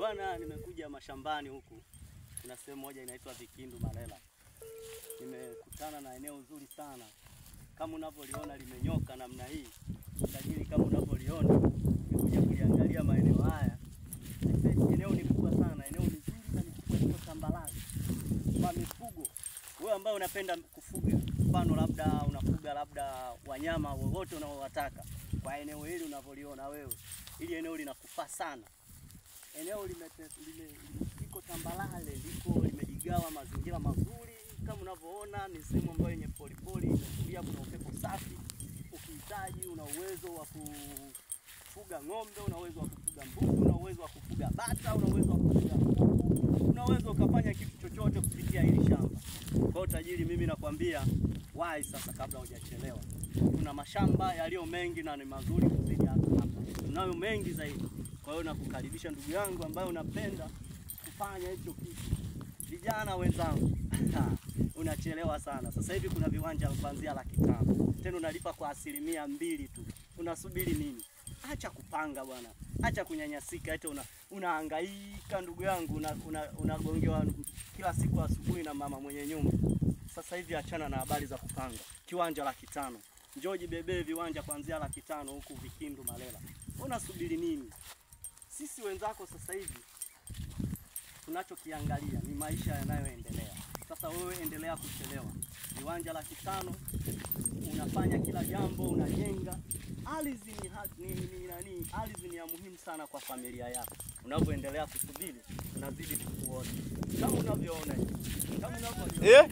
Bwana, nimekuja mashambani huku. Kuna sehemu moja inaitwa Vikindu Malela. Nimekutana na eneo zuri sana. Kama unavyoliona limenyoka namna hii. Tajiri kama unavyoliona. Nimekuja kuliangalia maeneo haya. Eneo ni kubwa sana, eneo ni zuri na ni kubwa, liko tambarare. Kwa mifugo, wewe ambao unapenda kufuga, mfano labda unafuga labda wanyama wowote unaowataka, kwa eneo hili unavyoliona wewe, hili eneo linakufaa sana. Eneo liko tambarare, limejigawa mazingira mazuri. Kama unavyoona ni sehemu ambayo yenye polipoli, imetulia, kuna upepo safi. Ukihitaji una uwezo wa kufuga ng'ombe, una uwezo wa kufuga mbuzi, una uwezo wa kufuga bata, una uwezo wa kufuga kuku, una uwezo ukafanya kitu chochote kupitia hili shamba. Kwa hiyo tajiri, mimi nakwambia wahi sasa kabla hujachelewa. Kuna mashamba yaliyo mengi na ni mazuri kuzidi hapa. Tunayo mengi zaidi. Kwa hiyo nakukaribisha ndugu yangu ambaye unapenda kufanya hicho kitu. Vijana wenzangu, unachelewa sana. Sasa hivi kuna viwanja kuanzia 500,000. Tena unalipa kwa 2% tu. Unasubiri nini? Acha kupanga bwana. Acha kunyanyasika, eti unahangaika ndugu yangu, unagongewa kila siku asubuhi na mama mwenye nyumba. Sasa hivi achana na habari za kupanga. Kiwanja 500,000. Njoo jibebee viwanja kuanzia 500,000 huku Vikindu Malela. Unasubiri nini? Sisi wenzako sasa hivi tunachokiangalia ni maisha yanayoendelea. Sasa wewe endelea kuchelewa. Viwanja 500,000, unafanya kila jambo, unajenga. Ardhi ni ya muhimu sana kwa familia yako. Unapoendelea kusubiri, unazidi kukuona. Kama unavyoona hivi. Kama unavyoona.